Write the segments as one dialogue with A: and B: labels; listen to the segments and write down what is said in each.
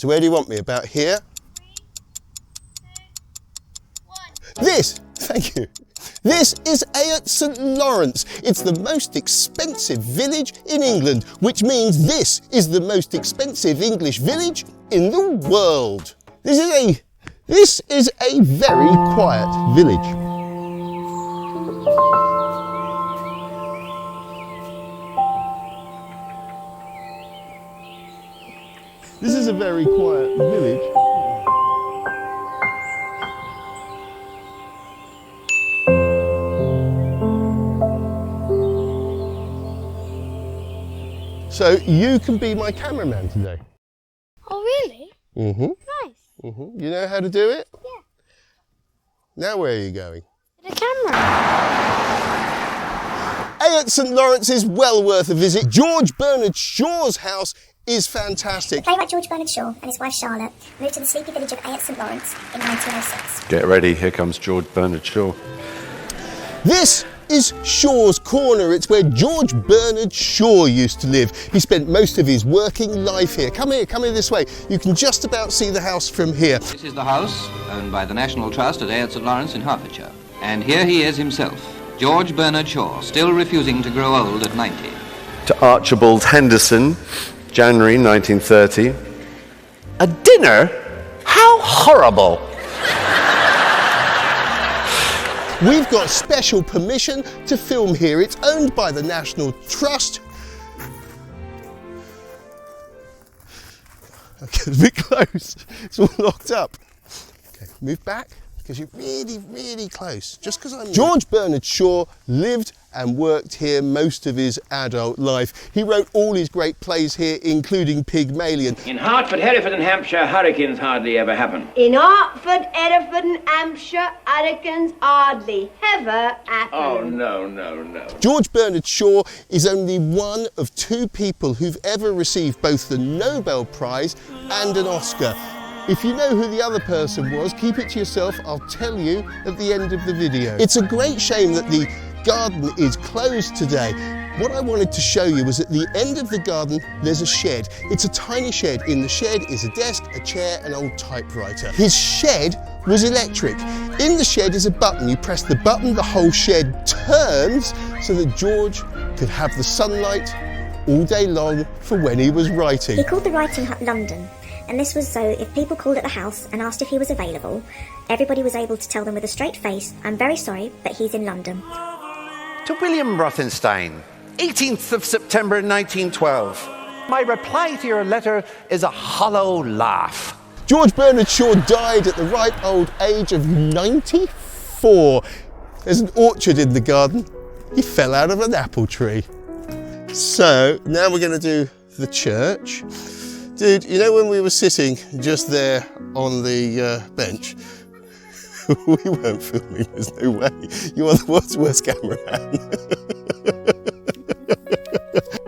A: So where do you want me? About here?
B: 3, 2, 1.
A: This, thank you. This is Ayot St Lawrence. It's the most expensive village in England, which means this is the most expensive English village in the world. This is a very quiet village. This is a very quiet village. So you can be my cameraman today.
B: Oh, really?
A: Mm-hmm.
B: Nice.
A: Mm-hmm. You know how to do it?
B: Yeah.
A: Now where are you going?
B: The camera.
A: Ayot St Lawrence is well worth a visit. George Bernard Shaw's house is fantastic.
C: The playwright George Bernard Shaw and his wife Charlotte moved to the sleepy village of Ayot St Lawrence in 1906.
D: Get ready, here comes George Bernard Shaw.
A: This is Shaw's Corner. It's where George Bernard Shaw used to live. He spent most of his working life here. Come here this way. You can just about see the house from here.
E: This is the house owned by the National Trust at Ayot St Lawrence in Hertfordshire. And here he is himself, George Bernard Shaw, still refusing to grow old at 90.
D: To Archibald Henderson, January 1930. A dinner? How horrible!
A: We've got special permission to film here. It's owned by the National Trust. Okay, it's a bit close. It's all locked up. Okay, move back, because you're really, really close. Just because I'm... George Bernard Shaw lived and worked here most of his adult life. He wrote all his great plays here, including Pygmalion.
F: In Hartford, Hereford and Hampshire, hurricanes hardly ever happen.
G: In Hartford, Hereford and Hampshire, hurricanes hardly ever happen.
F: Oh, no, no, no.
A: George Bernard Shaw is only one of 2 people who've ever received both the Nobel Prize and an Oscar. If you know who the other person was, keep it to yourself. I'll tell you at the end of the video. It's a great shame that the garden is closed today. What I wanted to show you was at the end of the garden there's a shed. It's a tiny shed. In the shed is a desk, a chair, an old typewriter. His shed was electric. In the shed is a button. You press the button, the whole shed turns so that George could have the sunlight all day long for when he was writing.
C: He called the writing hut London, and this was so if people called at the house and asked if he was available, everybody was able to tell them with a straight face, "I'm very sorry, but he's in London."
H: To William Rothenstein, 18th of September 1912. My reply to your letter is a hollow laugh.
A: George Bernard Shaw died at the ripe old age of 94. There's an orchard in the garden. He fell out of an apple tree. So now we're going to do the church. Dude, you know when we were sitting just there on the bench? We weren't filming, there's no way. You are the world's worst cameraman.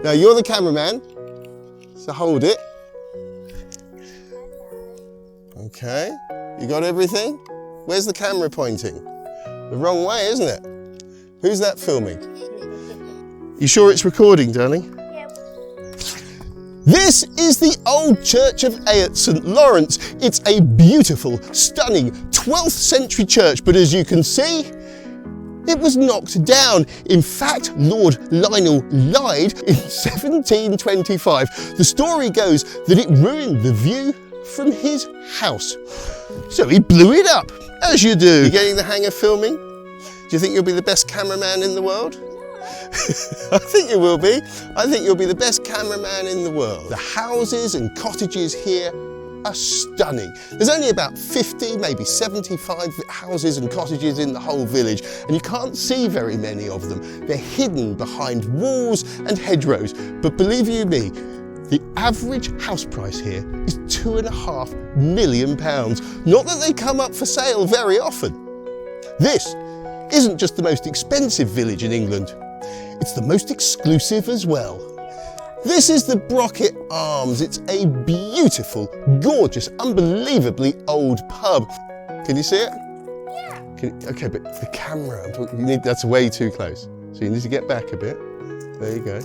A: Now you're the cameraman, so hold it. Okay, you got everything? Where's the camera pointing? The wrong way, isn't it? Who's that filming? You sure it's recording, darling? This is the old church of Ayot St Lawrence. It's a beautiful, stunning 12th century church, but as you can see, it was knocked down. In fact, Lord Lionel lied in 1725. The story goes that it ruined the view from his house. So he blew it up, as you do. You getting the hang of filming? Do you think you'll be the best cameraman in the world? I think you will be. I think you'll be the best cameraman in the world. The houses and cottages here are stunning. There's only about 50, maybe 75 houses and cottages in the whole village, and you can't see very many of them. They're hidden behind walls and hedgerows. But believe you me, the average house price here is £2.5 million. Not that they come up for sale very often. This isn't just the most expensive village in England, it's the most exclusive as well. This is the Brocket Arms. It's a beautiful, gorgeous, unbelievably old pub. Can you see it? Yeah. Okay, but the camera, that's way too close. So you need to get back a bit. There you go.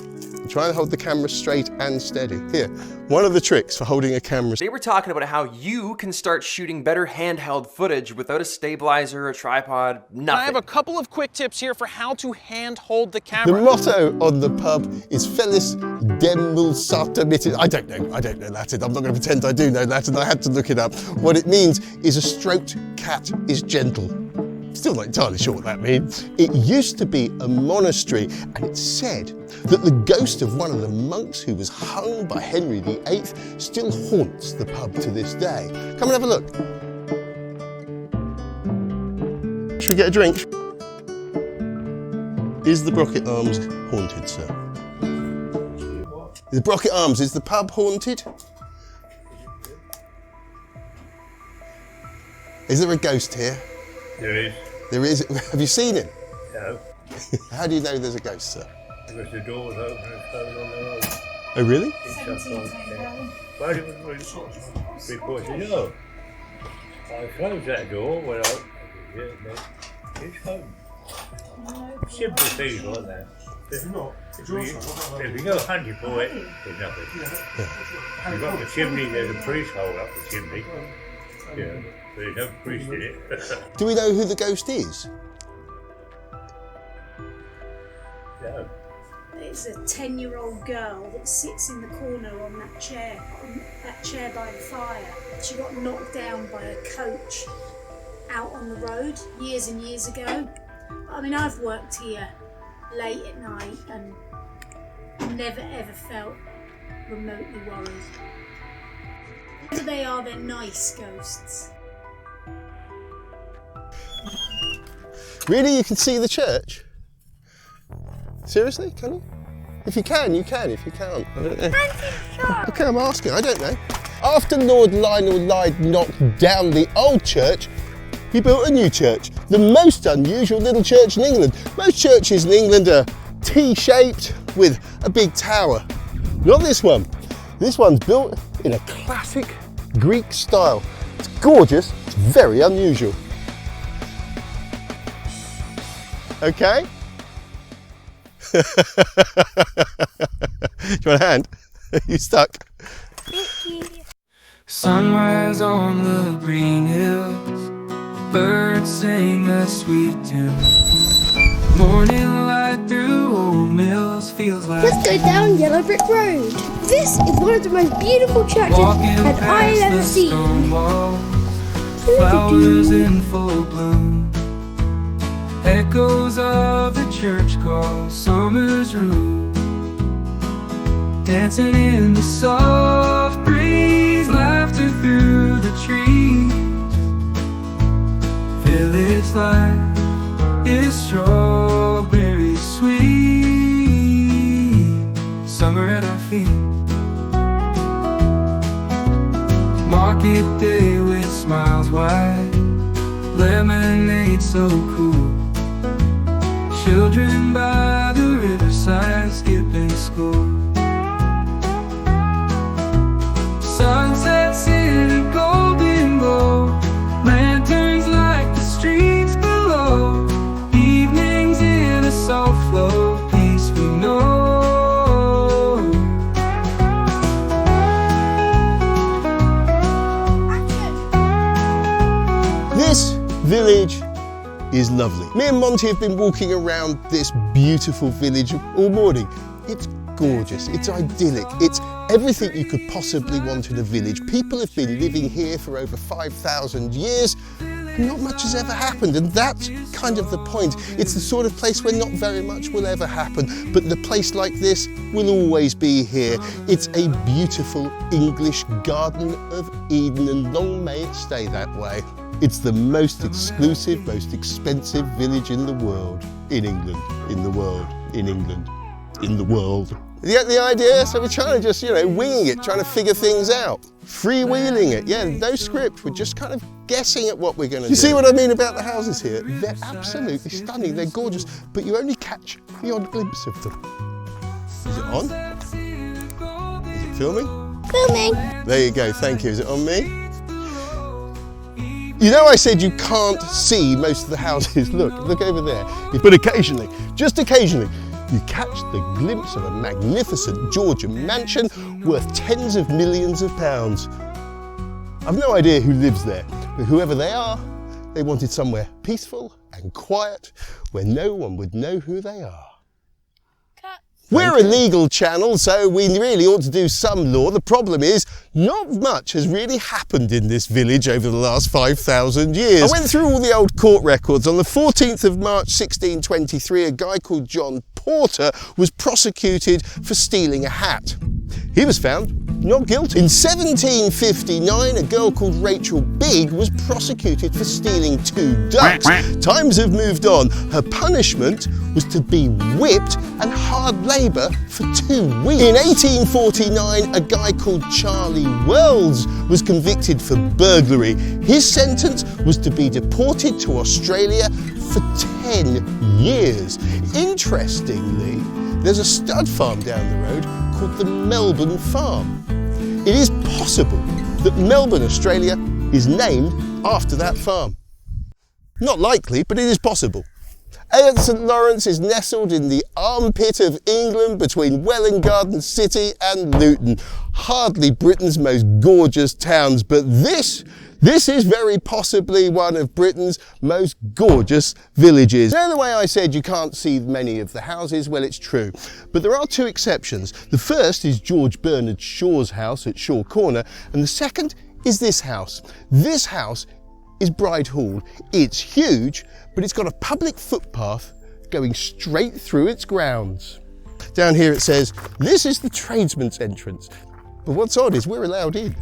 A: Try and hold the camera straight and steady. Here, one of the tricks for holding a camera.
I: They were talking about how you can start shooting better handheld footage without a stabilizer, a tripod, nothing.
J: I have a couple of quick tips here for how to hand hold the camera.
A: The motto on the pub is Felis demulsata mitit. I don't know Latin. I'm not going to pretend I do know Latin. I had to look it up. What it means is a stroked cat is gentle. Still not entirely sure what that means. It used to be a monastery, and it's said that the ghost of one of the monks who was hung by Henry VIII still haunts the pub to this day. Come and have a look. Should we get a drink? Is the Brocket Arms haunted, sir? The Brocket Arms, is the pub haunted? Is there a ghost here?
F: There is.
A: There is. Have you seen him?
F: No.
A: How do you know there's a ghost, sir?
F: Because the door was open and closed on their own.
A: Oh, really?
F: But it was because, you know, I closed that door when it's home. Simple things like that. There's not. If you go hunting for it, there's nothing. You've got the chimney, there's a priest hole up the chimney. Yeah. There's no priest in it.
A: Do we know who the ghost is?
F: No.
K: It's a 10-year-old girl that sits in the corner on that chair by the fire. She got knocked down by a coach out on the road years and years ago. I mean, I've worked here late at night and never ever felt remotely worried. Whether they are, they're nice ghosts.
A: Really, you can see the church? Seriously, can you? If you can, you can. If you can't, I don't know. Okay, I'm asking, I don't know. After Lord Lionel Lyde knocked down the old church, he built a new church. The most unusual little church in England. Most churches in England are T-shaped with a big tower. Not this one. This one's built in a classic Greek style. It's gorgeous, it's very unusual. Okay? Do you want a hand? You stuck?
B: Thank you.
L: Sunrise on the green hills, birds sing a sweet tune. Morning light through old mills feels like.
B: Let's go down Yellow Brick Road. This is one of the most beautiful churches that I've ever seen.
L: Flowers in full bloom, echoes of the church call, summer's room, dancing in the soft breeze, laughter through the trees. Village life is strawberry sweet, summer at our feet. Market day with smiles wide, lemonade so cool, children by the riverside skipping school. Sunset city golden glow, lanterns light the streets below, evenings in a soft flow, peace we know.
A: This village is lovely. Me and Monte have been walking around this beautiful village all morning. It's gorgeous, it's idyllic, it's everything you could possibly want in a village. People have been living here for over 5,000 years and not much has ever happened, and that's kind of the point. It's the sort of place where not very much will ever happen, but the place like this will always be here. It's a beautiful English Garden of Eden, and long may it stay that way. It's the most exclusive, most expensive village in the world. In England, in the world, in England, in the world. You get the idea? So we're trying to just, winging it, trying to figure things out. Freewheeling it, yeah, no script. We're just kind of guessing at what we're going to do. You see what I mean about the houses here? They're absolutely stunning, they're gorgeous, but you only catch the odd glimpse of them. Is it on? Is it filming?
B: Filming.
A: There you go, thank you. Is it on me? You know I said you can't see most of the houses. Look over there. But occasionally, just occasionally, you catch the glimpse of a magnificent Georgian mansion worth tens of millions of pounds. I've no idea who lives there, but whoever they are, they wanted somewhere peaceful and quiet where no one would know who they are. We're a legal channel, so we really ought to do some law. The problem is, not much has really happened in this village over the last 5,000 years. I went through all the old court records. On the 14th of March 1623, a guy called John Porter was prosecuted for stealing a hat. He was found not guilty. In 1759, a girl called Rachel Big was prosecuted for stealing 2 ducks. Times have moved on. Her punishment was to be whipped and hard labour for 2 weeks. In 1849, a guy called Charlie Wells was convicted for burglary. His sentence was to be deported to Australia for 10 years. Interestingly, there's a stud farm down the road called the Melbourne Farm. It is possible that Melbourne, Australia is named after that farm. Not likely, but it is possible. Ayot St Lawrence is nestled in the armpit of England between Welwyn Garden City and Luton. Hardly Britain's most gorgeous towns, but this is very possibly one of Britain's most gorgeous villages. You know the way I said you can't see many of the houses? Well, it's true. But there are 2 exceptions. The first is George Bernard Shaw's house at Shaw Corner, and the second is this house. This house is Bride Hall. It's huge, but it's got a public footpath going straight through its grounds. Down here it says, this is the tradesman's entrance. But what's odd is we're allowed in,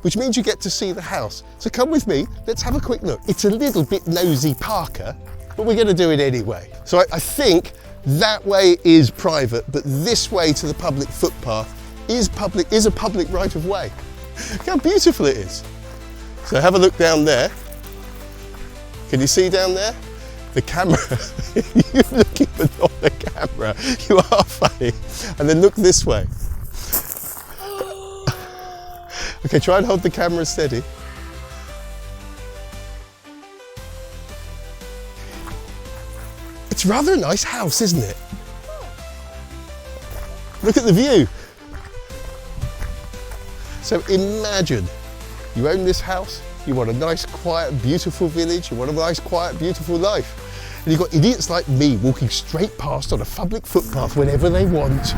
A: which means you get to see the house. So come with me, let's have a quick look. It's a little bit nosy Parker, but we're gonna do it anyway. So I think that way is private, but this way to the public footpath is a public right of way. Look how beautiful it is. So have a look down there. Can you see down there? The camera, you're looking but not the camera. You are funny. And then look this way. Okay, try and hold the camera steady. It's rather a nice house, isn't it? Look at the view. So imagine you own this house, you want a nice, quiet, beautiful village, you want a nice, quiet, beautiful life. And you've got idiots like me walking straight past on a public footpath whenever they want.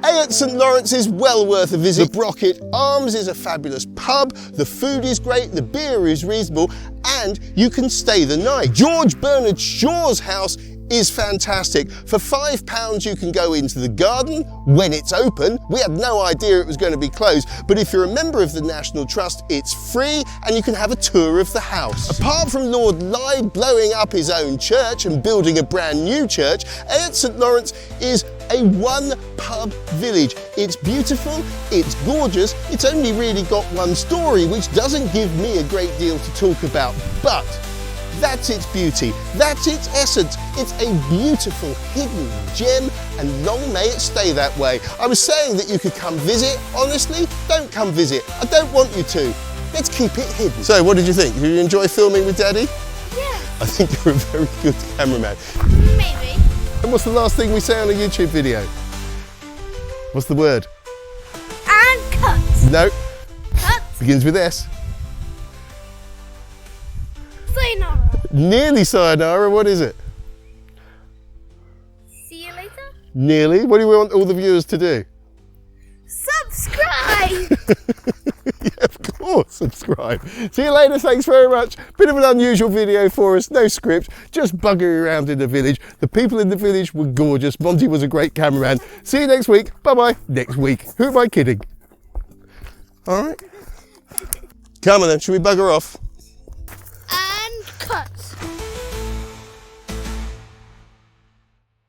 A: Ayot St Lawrence is well worth a visit. The Brocket Arms is a fabulous pub, the food is great, the beer is reasonable, and you can stay the night. George Bernard Shaw's house is fantastic. For £5 you can go into the garden when it's open. We had no idea it was going to be closed, but if you're a member of the National Trust, it's free and you can have a tour of the house. Apart from Lord Lyde blowing up his own church and building a brand new church, Ayot St Lawrence is a 1-pub village. It's beautiful, it's gorgeous, it's only really got 1 story, which doesn't give me a great deal to talk about, but that's its beauty, that's its essence. It's a beautiful hidden gem, and long may it stay that way. I was saying that you could come visit. Honestly, don't come visit. I don't want you to. Let's keep it hidden. So what did you think? Did you enjoy filming with Daddy?
B: Yeah.
A: I think you're a very good cameraman.
B: Maybe.
A: And what's the last thing we say on a YouTube video? What's the word?
B: And cut.
A: No.
B: Cut.
A: Begins with S.
B: Sayonara.
A: Nearly sayonara. What is it?
B: See you later.
A: Nearly. What do we want all the viewers to do?
B: Subscribe.
A: Yeah, of course, subscribe. See you later, thanks very much. Bit of an unusual video for us, no script, just buggering around in the village. The people in the village were gorgeous. Monte was a great cameraman. See you next week. Bye-bye. Next week. Who am I kidding? All right. Come on then, should we bugger off?